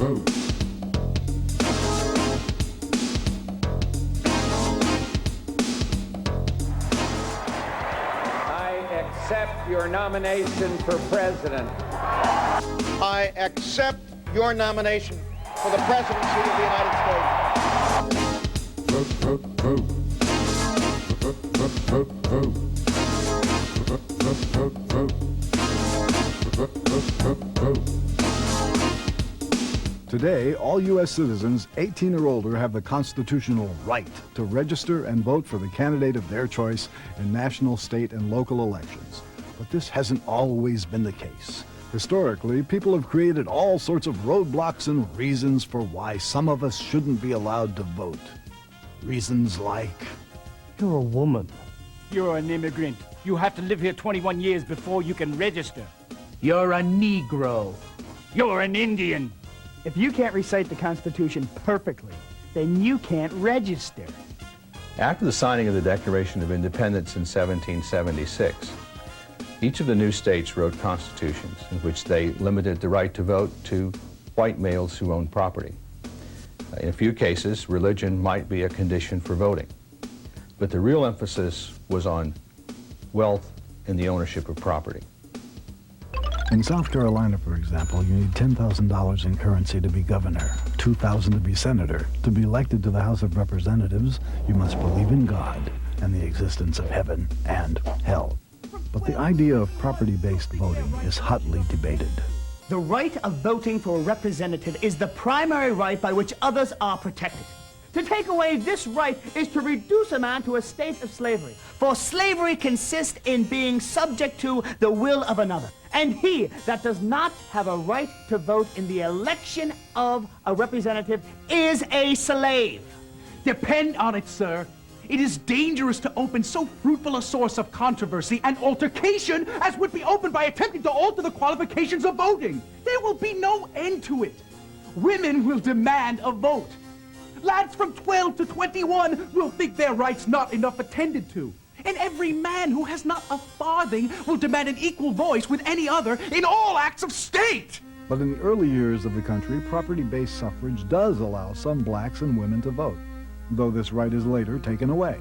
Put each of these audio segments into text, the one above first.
Accept your nomination for president. I accept your nomination for the presidency of the United States. Today, all U.S. citizens 18 or older have the constitutional right to register and vote for the candidate of their choice in national, state, and local elections. But this hasn't always been the case. Historically, people have created all sorts of roadblocks and reasons for why some of us shouldn't be allowed to vote. Reasons like... You're a woman. You're an immigrant. You have to live here 21 years before you can register. You're a Negro. You're an Indian. If you can't recite the Constitution perfectly, then you can't register. After the signing of the Declaration of Independence in 1776, each of the new states wrote constitutions in which they limited the right to vote to white males who owned property. In a few cases, religion might be a condition for voting, but the real emphasis was on wealth and the ownership of property. In South Carolina, for example, you need $10,000 in currency to be governor, $2,000 to be senator. To be elected to the House of Representatives, you must believe in God and the existence of heaven and hell. But the idea of property-based voting is hotly debated. The right of voting for a representative is the primary right by which others are protected. To take away this right is to reduce a man to a state of slavery. For slavery consists in being subject to the will of another. And he that does not have a right to vote in the election of a representative is a slave. Depend on it, sir. It is dangerous to open so fruitful a source of controversy and altercation as would be opened by attempting to alter the qualifications of voting. There will be no end to it. Women will demand a vote. Lads from 12 to 21 will think their rights not enough attended to. And every man who has not a farthing will demand an equal voice with any other in all acts of state. But in the early years of the country, property-based suffrage does allow some blacks and women to vote, though this right is later taken away.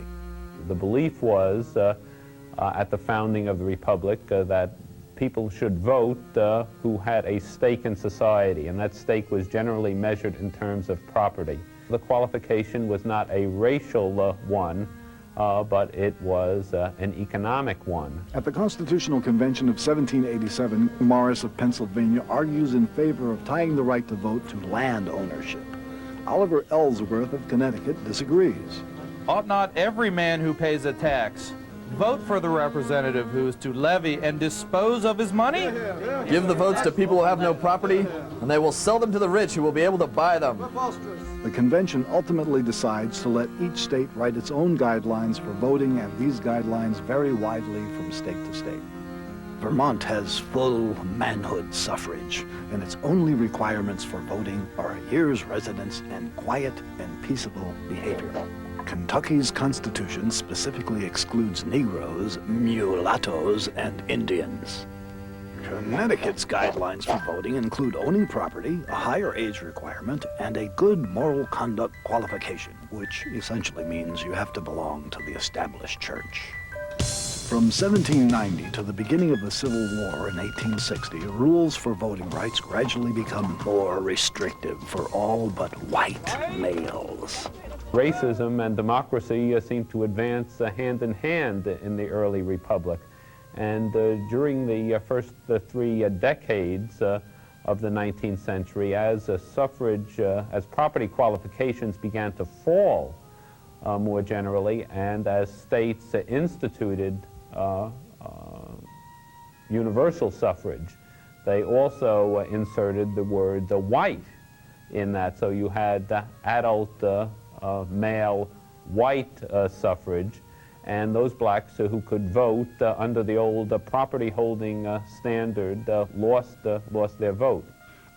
The belief was at the founding of the Republic that people should vote who had a stake in society, and that stake was generally measured in terms of property. The qualification was not a racial one, but it was an economic one. At the Constitutional Convention of 1787, Morris of Pennsylvania argues in favor of tying the right to vote to land ownership. Oliver Ellsworth of Connecticut disagrees. Ought not every man who pays a tax vote for the representative who is to levy and dispose of his money? Give the votes to people who have no property, and they will sell them to the rich who will be able to buy them. The convention ultimately decides to let each state write its own guidelines for voting, and these guidelines vary widely from state to state. Vermont has full manhood suffrage, and its only requirements for voting are a year's residence and quiet and peaceable behavior. Kentucky's constitution specifically excludes Negroes, mulattoes, and Indians. Connecticut's guidelines for voting include owning property, a higher age requirement, and a good moral conduct qualification, which essentially means you have to belong to the established church. From 1790 to the beginning of the Civil War in 1860, rules for voting rights gradually become more restrictive for all but white males. Racism and democracy seemed to advance hand in hand in the early republic. And during the first three decades of the 19th century, as suffrage, as property qualifications began to fall more generally, and as states instituted universal suffrage, they also inserted the word white in that. So you had adult male white suffrage, and those blacks who could vote under the old property holding standard lost their vote.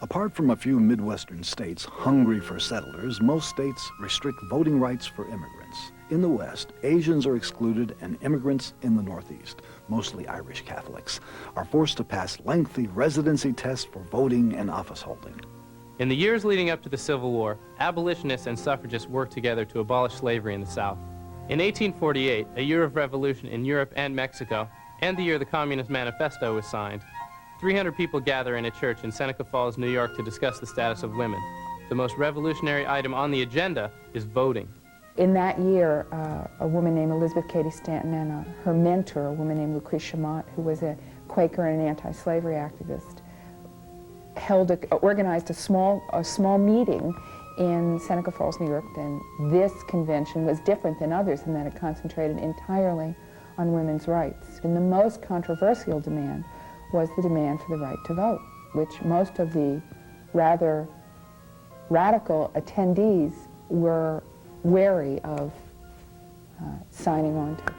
Apart from a few Midwestern states hungry for settlers, most states restrict voting rights for immigrants. In the West, Asians are excluded, and immigrants in the Northeast, mostly Irish Catholics, are forced to pass lengthy residency tests for voting and office holding. In the years leading up to the Civil War, abolitionists and suffragists worked together to abolish slavery in the South. In 1848, a year of revolution in Europe and Mexico, and the year the Communist Manifesto was signed, 300 people gather in a church in Seneca Falls, New York to discuss the status of women. The most revolutionary item on the agenda is voting. In that year, a woman named Elizabeth Cady Stanton and her mentor, a woman named Lucretia Mott, who was a Quaker and an anti-slavery activist, organized a small meeting in Seneca Falls, New York, and this convention was different than others in that it concentrated entirely on women's rights. And the most controversial demand was the demand for the right to vote, which most of the rather radical attendees were wary of signing on to.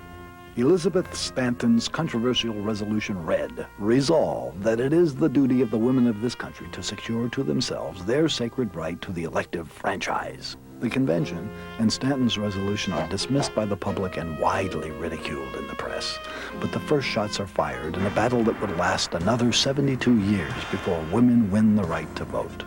Elizabeth Stanton's controversial resolution read, "Resolve that it is the duty of the women of this country to secure to themselves their sacred right to the elective franchise." The convention and Stanton's resolution are dismissed by the public and widely ridiculed in the press. But the first shots are fired in a battle that would last another 72 years before women win the right to vote.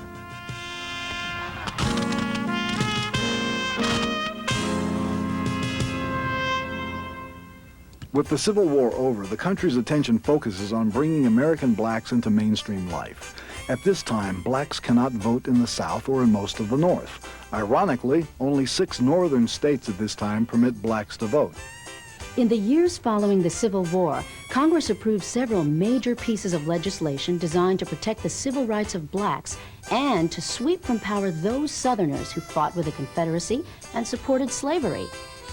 With the Civil War over, the country's attention focuses on bringing American blacks into mainstream life. At this time, blacks cannot vote in the South or in most of the North. Ironically, only 6 northern states at this time permit blacks to vote. In the years following the Civil War, Congress approved several major pieces of legislation designed to protect the civil rights of blacks and to sweep from power those Southerners who fought with the Confederacy and supported slavery.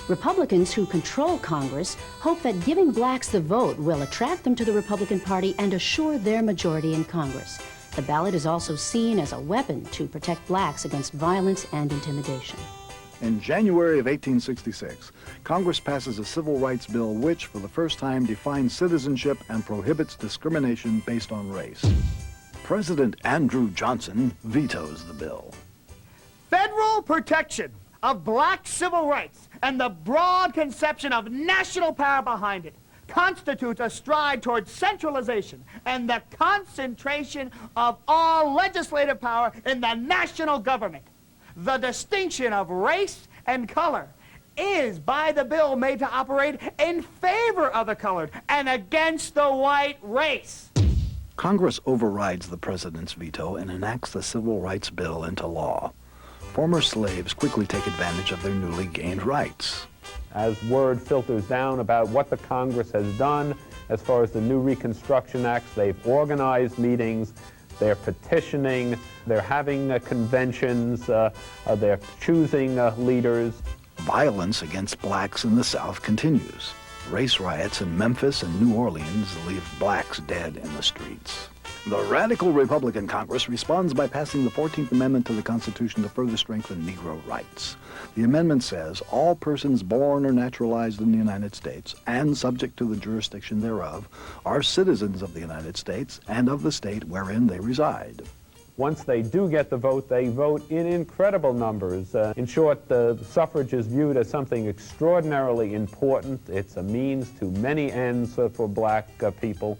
Republicans who control Congress hope that giving blacks the vote will attract them to the Republican Party and assure their majority in Congress. The ballot is also seen as a weapon to protect blacks against violence and intimidation. In January of 1866, Congress passes a civil rights bill which, for the first time, defines citizenship and prohibits discrimination based on race. President Andrew Johnson vetoes the bill. Federal protection of black civil rights and the broad conception of national power behind it constitutes a stride toward centralization and the concentration of all legislative power in the national government. The distinction of race and color is, by the bill, made to operate in favor of the colored and against the white race. Congress overrides the president's veto and enacts the Civil Rights Bill into law. Former slaves quickly take advantage of their newly gained rights. As word filters down about what the Congress has done as far as the new Reconstruction Acts, they've organized meetings, they're petitioning, they're having conventions, they're choosing leaders. Violence against blacks in the South continues. Race riots in Memphis and New Orleans leave blacks dead in the streets. The radical Republican Congress responds by passing the 14th Amendment to the Constitution to further strengthen Negro rights. The amendment says all persons born or naturalized in the United States and subject to the jurisdiction thereof are citizens of the United States and of the state wherein they reside. Once they do get the vote, they vote in incredible numbers. In short, the suffrage is viewed as something extraordinarily important. It's a means to many ends for black people.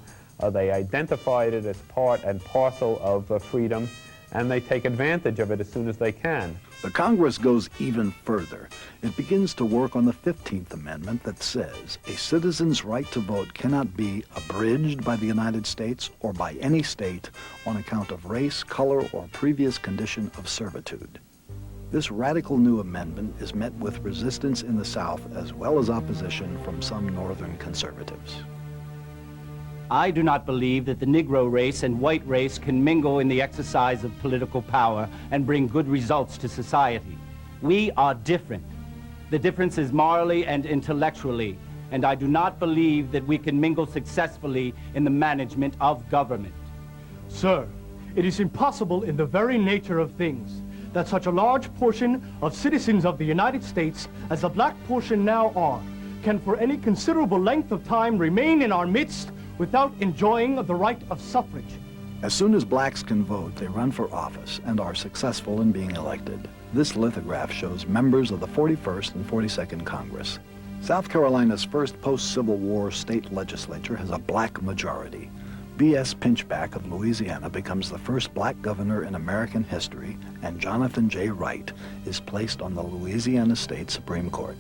They identified it as part and parcel of freedom, and they take advantage of it as soon as they can. The Congress goes even further. It begins to work on the 15th Amendment that says a citizen's right to vote cannot be abridged by the United States or by any state on account of race, color, or previous condition of servitude. This radical new amendment is met with resistance in the South as well as opposition from some Northern conservatives. I do not believe that the Negro race and white race can mingle in the exercise of political power and bring good results to society. We are different. The difference is morally and intellectually, and I do not believe that we can mingle successfully in the management of government. Sir, it is impossible in the very nature of things that such a large portion of citizens of the United States as the black portion now are can for any considerable length of time remain in our midst without enjoying the right of suffrage. As soon as blacks can vote, they run for office and are successful in being elected. This lithograph shows members of the 41st and 42nd Congress. South Carolina's first post-Civil War state legislature has a black majority. B.S. Pinchback of Louisiana becomes the first black governor in American history, and Jonathan J. Wright is placed on the Louisiana State Supreme Court.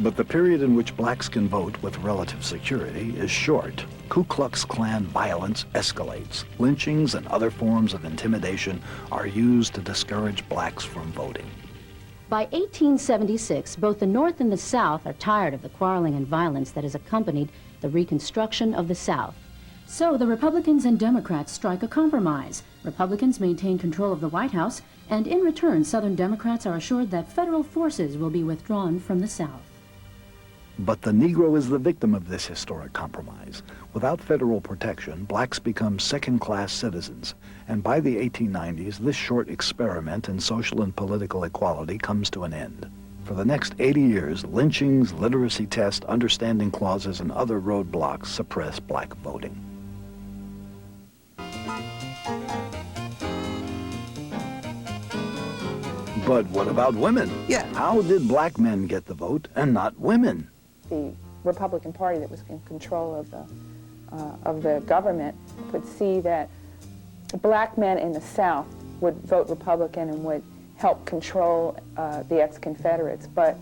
But the period in which blacks can vote with relative security is short. Ku Klux Klan violence escalates. Lynchings and other forms of intimidation are used to discourage blacks from voting. By 1876, both the North and the South are tired of the quarreling and violence that has accompanied the Reconstruction of the South. So the Republicans and Democrats strike a compromise. Republicans maintain control of the White House, and in return, Southern Democrats are assured that federal forces will be withdrawn from the South. But the Negro is the victim of this historic compromise. Without federal protection, blacks become second-class citizens, and by the 1890s, this short experiment in social and political equality comes to an end. For the next 80 years, lynchings, literacy tests, understanding clauses, and other roadblocks suppress black voting. But what about women? Yeah. How did black men get the vote and not women? The Republican Party that was in control of the government could see that black men in the South would vote Republican and would help control the ex-Confederates, but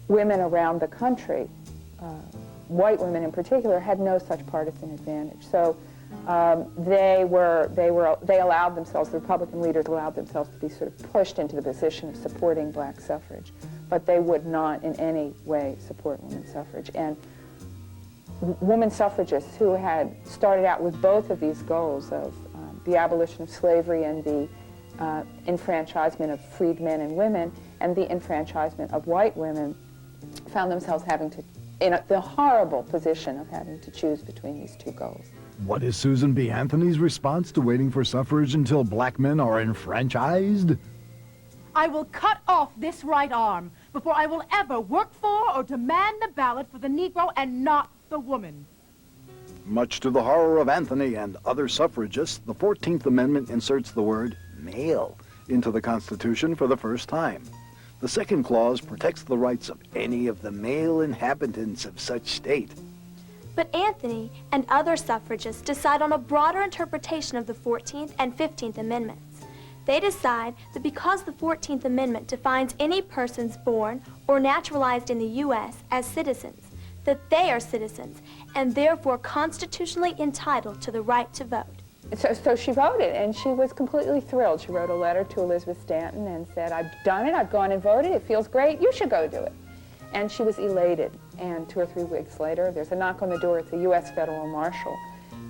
women around the country, white women in particular, had no such partisan advantage. So they allowed themselves, the Republican leaders allowed themselves to be sort of pushed into the position of supporting black suffrage, but they would not in any way support women's suffrage. And women suffragists who had started out with both of these goals of the abolition of slavery and the enfranchisement of freed men and women and the enfranchisement of white women found themselves having to, in the horrible position of having to choose between these two goals. What is Susan B. Anthony's response to waiting for suffrage until black men are enfranchised? I will cut off this right arm before I will ever work for or demand the ballot for the Negro and not the woman. Much to the horror of Anthony and other suffragists, the 14th Amendment inserts the word male into the Constitution for the first time. The second clause protects the rights of any of the male inhabitants of such state. But Anthony and other suffragists decide on a broader interpretation of the 14th and 15th Amendments. They decide that because the 14th Amendment defines any persons born or naturalized in the U.S. as citizens, that they are citizens and therefore constitutionally entitled to the right to vote. So she voted, and she was completely thrilled. She wrote a letter to Elizabeth Stanton and said, "I've done it, I've gone and voted, it feels great, you should go do it." And she was elated. And 2 or 3 weeks later, there's a knock on the door at the U.S. Federal Marshal,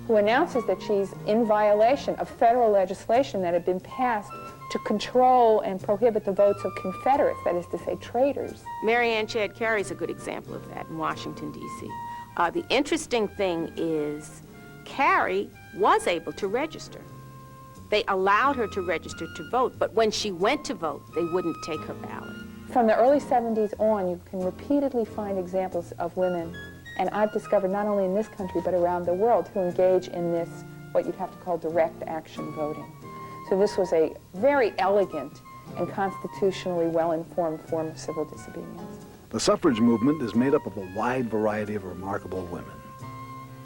who announces that she's in violation of federal legislation that had been passed to control and prohibit the votes of Confederates, that is to say, traitors. Mary Ann Chad Carey's a good example of that in Washington, D.C. The interesting thing is Carey was able to register. They allowed her to register to vote, but when she went to vote, they wouldn't take her ballot. From the early 70s on, you can repeatedly find examples of women, and I've discovered not only in this country but around the world, who engage in this, what you'd have to call direct action voting. So this was a very elegant and constitutionally well-informed form of civil disobedience. The suffrage movement is made up of a wide variety of remarkable women.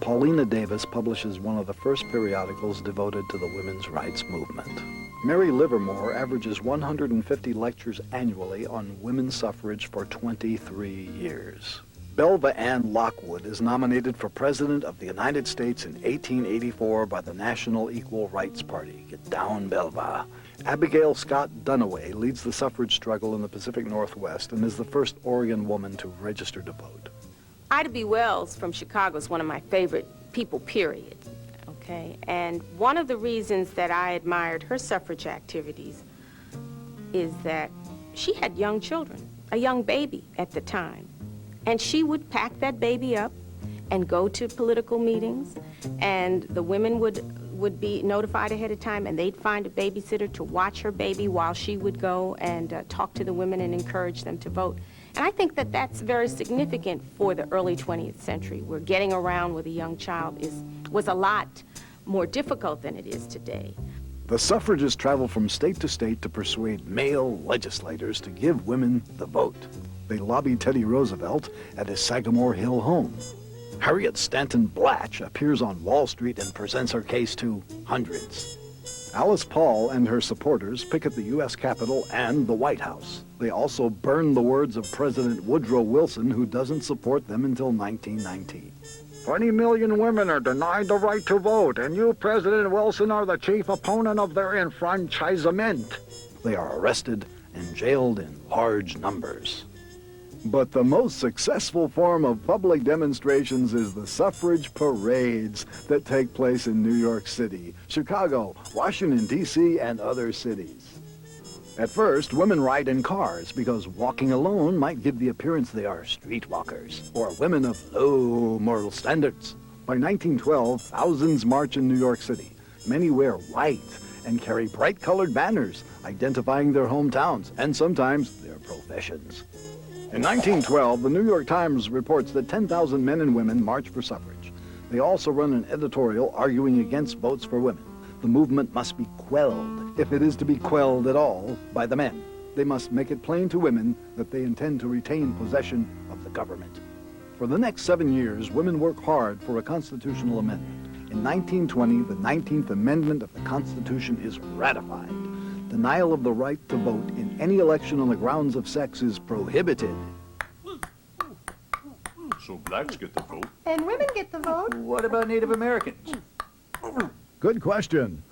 Paulina Davis publishes one of the first periodicals devoted to the women's rights movement. Mary Livermore averages 150 lectures annually on women's suffrage for 23 years. Belva Ann Lockwood is nominated for President of the United States in 1884 by the National Equal Rights Party. Get down, Belva. Abigail Scott Duniway leads the suffrage struggle in the Pacific Northwest and is the first Oregon woman to register to vote. Ida B. Wells from Chicago is one of my favorite people, period. Okay? And one of the reasons that I admired her suffrage activities is that she had young children, a young baby at the time. And she would pack that baby up and go to political meetings, and the women would be notified ahead of time, and they'd find a babysitter to watch her baby while she would go and talk to the women and encourage them to vote. And I think that that's very significant for the early 20th century, where getting around with a young child was a lot more difficult than it is today. The suffragists travel from state to state to persuade male legislators to give women the vote. They lobbied Teddy Roosevelt at his Sagamore Hill home. Harriet Stanton Blatch appears on Wall Street and presents her case to hundreds. Alice Paul and her supporters picket the U.S. Capitol and the White House. They also burn the words of President Woodrow Wilson, who doesn't support them until 1919. 20 million women are denied the right to vote, and you, President Wilson, are the chief opponent of their enfranchisement. They are arrested and jailed in large numbers. But the most successful form of public demonstrations is the suffrage parades that take place in New York City, Chicago, Washington, D.C., and other cities. At first, women ride in cars because walking alone might give the appearance they are streetwalkers or women of low moral standards. By 1912, thousands march in New York City. Many wear white and carry bright-colored banners identifying their hometowns and sometimes their professions. In 1912, the New York Times reports that 10,000 men and women march for suffrage. They also run an editorial arguing against votes for women. The movement must be quelled, if it is to be quelled at all, by the men. They must make it plain to women that they intend to retain possession of the government. For the next 7 years, women work hard for a constitutional amendment. In 1920, the 19th Amendment of the Constitution is ratified. Denial of the right to vote in any election on the grounds of sex is prohibited. So blacks get the vote. And women get the vote. What about Native Americans? Good question.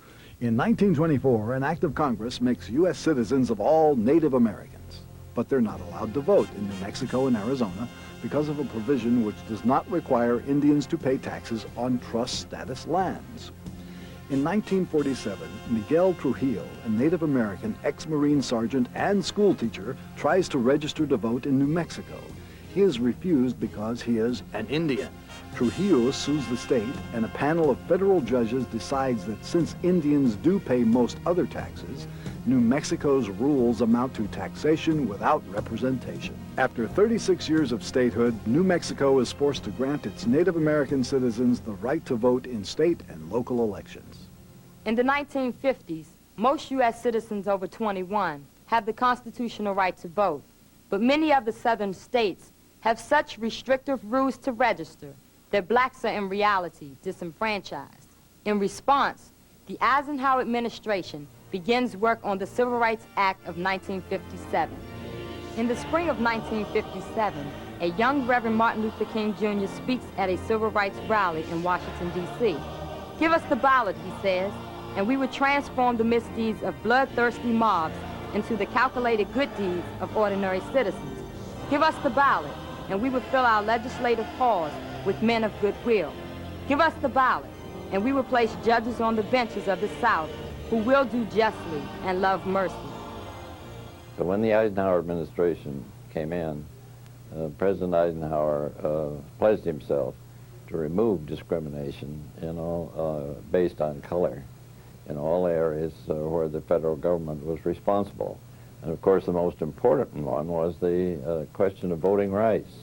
In 1924, an act of Congress makes U.S. citizens of all Native Americans, but they're not allowed to vote in New Mexico and Arizona because of a provision which does not require Indians to pay taxes on trust status lands. In 1947, Miguel Trujillo, a Native American ex-Marine sergeant and schoolteacher, tries to register to vote in New Mexico. He is refused because he is an Indian. Trujillo sues the state, and a panel of federal judges decides that since Indians do pay most other taxes, New Mexico's rules amount to taxation without representation. After 36 years of statehood, New Mexico is forced to grant its Native American citizens the right to vote in state and local elections. In the 1950s, most U.S. citizens over 21 have the constitutional right to vote, but many of the southern states have such restrictive rules to register that blacks are in reality disenfranchised. In response, the Eisenhower administration begins work on the Civil Rights Act of 1957. In the spring of 1957, a young Reverend Martin Luther King Jr. speaks at a civil rights rally in Washington, D.C. Give us the ballot, he says, and we would transform the misdeeds of bloodthirsty mobs into the calculated good deeds of ordinary citizens. Give us the ballot, and we would fill our legislative halls with men of goodwill. Give us the ballot, and we will place judges on the benches of the South who will do justly and love mercy. So when the Eisenhower administration came in, President Eisenhower pledged himself to remove discrimination based on color in all areas where the federal government was responsible. And of course the most important one was the question of voting rights.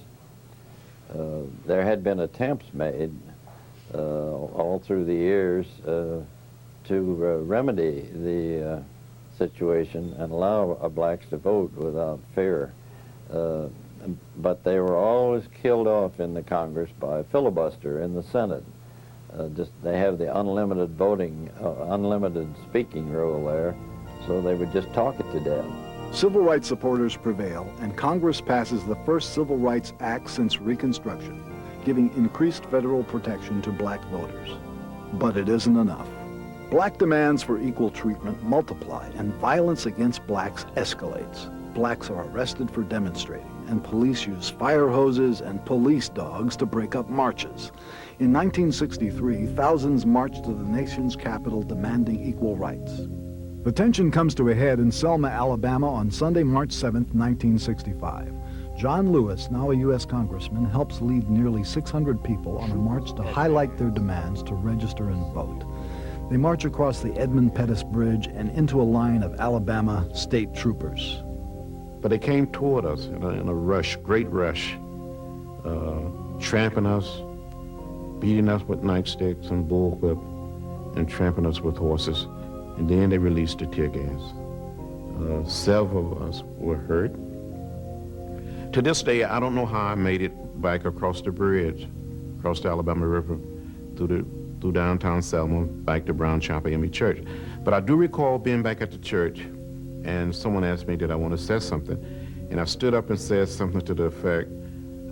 There had been attempts made all through the years to remedy the situation and allow blacks to vote without fear. But they were always killed off in the Congress by filibuster in the Senate. They have the unlimited voting, unlimited speaking rule there, so they would just talk it to death. Civil rights supporters prevail, and Congress passes the first Civil Rights Act since Reconstruction, giving increased federal protection to black voters. But it isn't enough. Black demands for equal treatment multiply, and violence against blacks escalates. Blacks are arrested for demonstrating, and police use fire hoses and police dogs to break up marches. In 1963, thousands marched to the nation's capital demanding equal rights. The tension comes to a head in Selma, Alabama on Sunday, March 7, 1965. John Lewis, now a U.S. congressman, helps lead nearly 600 people on a march to highlight their demands to register and vote. They march across the Edmund Pettus Bridge and into a line of Alabama state troopers. But they came toward us in a rush, great rush, tramping us, beating us with nightsticks and bullwhip, and tramping us with horses. And then they released the tear gas. Several of us were hurt. To this day, I don't know how I made it back across the bridge, across the Alabama River, through downtown Selma, back to Brown Chapel AME Church. But I do recall being back at the church, and someone asked me, did I want to say something? And I stood up and said something to the effect,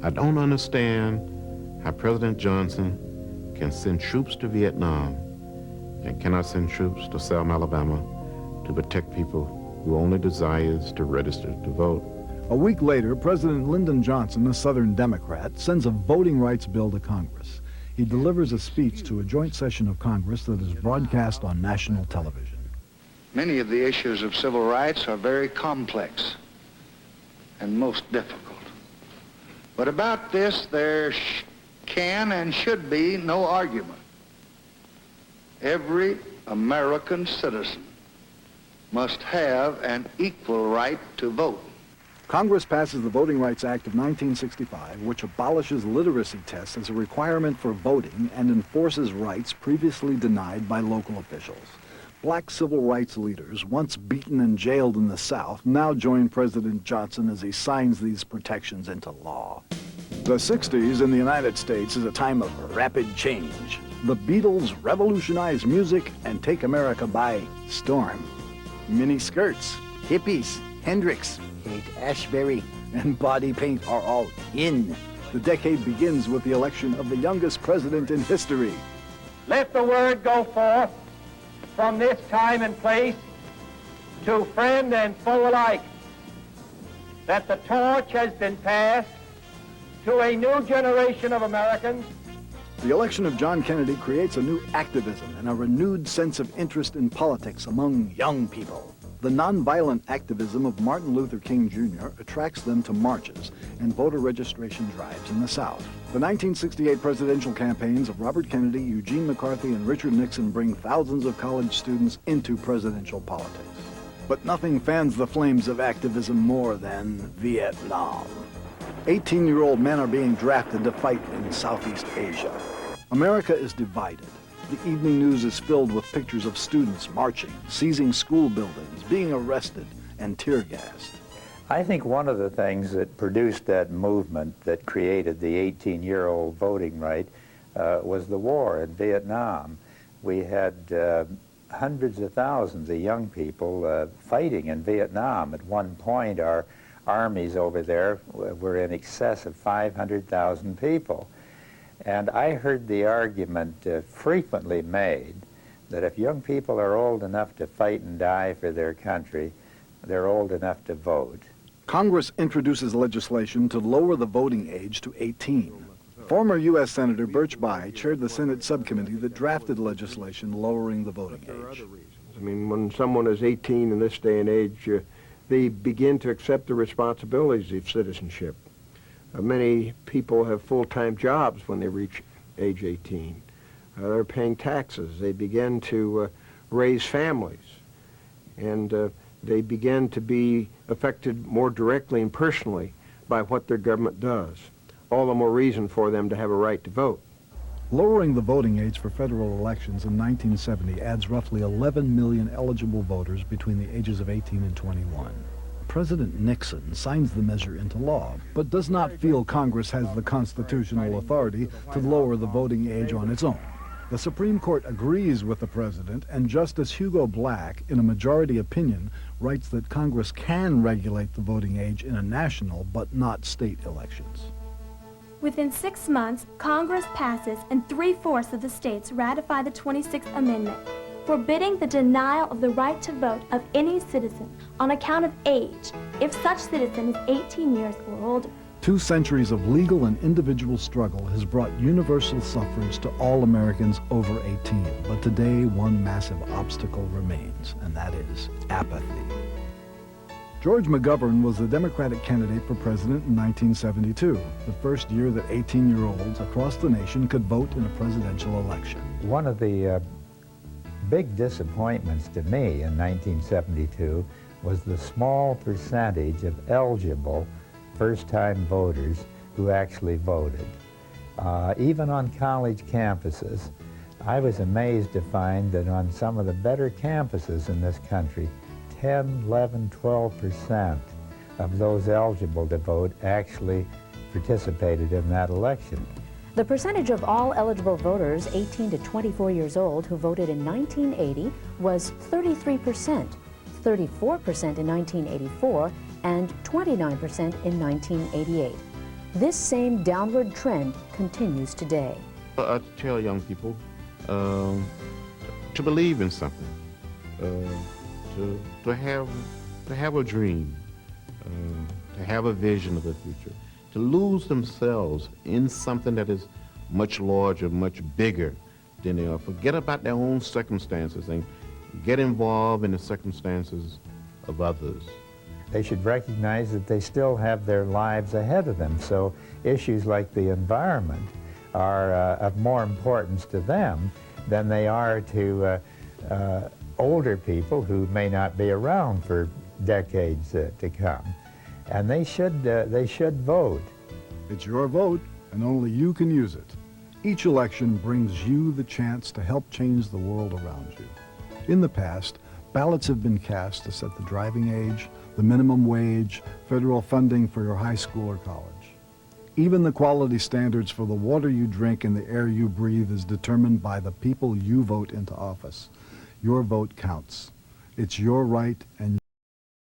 I don't understand how President Johnson can send troops to Vietnam and cannot send troops to Selma, Alabama to protect people who only desires to register to vote. A week later, President Lyndon Johnson, a Southern Democrat, sends a voting rights bill to Congress. He delivers a speech to a joint session of Congress that is broadcast on national television. Many of the issues of civil rights are very complex and most difficult. But about this, there can and should be no argument. Every American citizen must have an equal right to vote. Congress passes the Voting Rights Act of 1965, which abolishes literacy tests as a requirement for voting and enforces rights previously denied by local officials. Black civil rights leaders, once beaten and jailed in the South, now join President Johnson as he signs these protections into law. The 60s in the United States is a time of rapid change. The Beatles revolutionize music and take America by storm. Mini skirts, hippies, Hendrix, Haight-Ashbury, and body paint are all in. The decade begins with the election of the youngest president in history. Let the word go forth from this time and place to friend and foe alike that the torch has been passed to a new generation of Americans. The election of John Kennedy creates a new activism and a renewed sense of interest in politics among young people. The nonviolent activism of Martin Luther King Jr. attracts them to marches and voter registration drives in the South. The 1968 presidential campaigns of Robert Kennedy, Eugene McCarthy, and Richard Nixon bring thousands of college students into presidential politics. But nothing fans the flames of activism more than Vietnam. 18-year-old men are being drafted to fight in Southeast Asia. America is divided. The evening news is filled with pictures of students marching, seizing school buildings, being arrested, and tear-gassed. I think one of the things that produced that movement that created the 18-year-old voting right was the war in Vietnam. We had hundreds of thousands of young people fighting in Vietnam. At one point, our armies over there were in excess of 500,000 people. And I heard the argument frequently made that if young people are old enough to fight and die for their country, they're old enough to vote. Congress introduces legislation to lower the voting age to 18. Former U.S. Senator Birch Bayh chaired the Senate subcommittee that drafted legislation lowering the voting age. I mean, when someone is 18 in this day and age, they begin to accept the responsibilities of citizenship. Many people have full-time jobs when they reach age 18. They're paying taxes. They begin to raise families. And they begin to be affected more directly and personally by what their government does. All the more reason for them to have a right to vote. Lowering the voting age for federal elections in 1970 adds roughly 11 million eligible voters between the ages of 18 and 21. President Nixon signs the measure into law, but does not feel Congress has the constitutional authority to lower the voting age on its own. The Supreme Court agrees with the president, and Justice Hugo Black, in a majority opinion, writes that Congress can regulate the voting age in a national but not state elections. Within 6 months, Congress passes and 3/4 of the states ratify the 26th Amendment, forbidding the denial of the right to vote of any citizen on account of age if such citizen is 18 years or older. 2 centuries of legal and individual struggle has brought universal suffrage to all Americans over 18, but today one massive obstacle remains, and that is apathy. George McGovern was the Democratic candidate for president in 1972, the first year that 18-year-olds across the nation could vote in a presidential election. One of the big disappointments to me in 1972 was the small percentage of eligible first-time voters who actually voted. Even on college campuses, I was amazed to find that on some of the better campuses in this country, 10, 11, 12% of those eligible to vote actually participated in that election. The percentage of all eligible voters 18 to 24 years old who voted in 1980 was 33%, 34% in 1984, and 29% in 1988. This same downward trend continues today. I tell young people to believe in something, to have a dream, to have a vision of the future, to lose themselves in something that is much larger, much bigger than they are. Forget about their own circumstances and get involved in the circumstances of others. They should recognize that they still have their lives ahead of them, so issues like the environment are of more importance to them than they are to older people who may not be around for decades to come. And they should vote. It's your vote, and only you can use it. Each election brings you the chance to help change the world around you. In the past, ballots have been cast to set the driving age, the minimum wage, federal funding for your high school or college. Even the quality standards for the water you drink and the air you breathe is determined by the people you vote into office. Your vote counts. It's your right and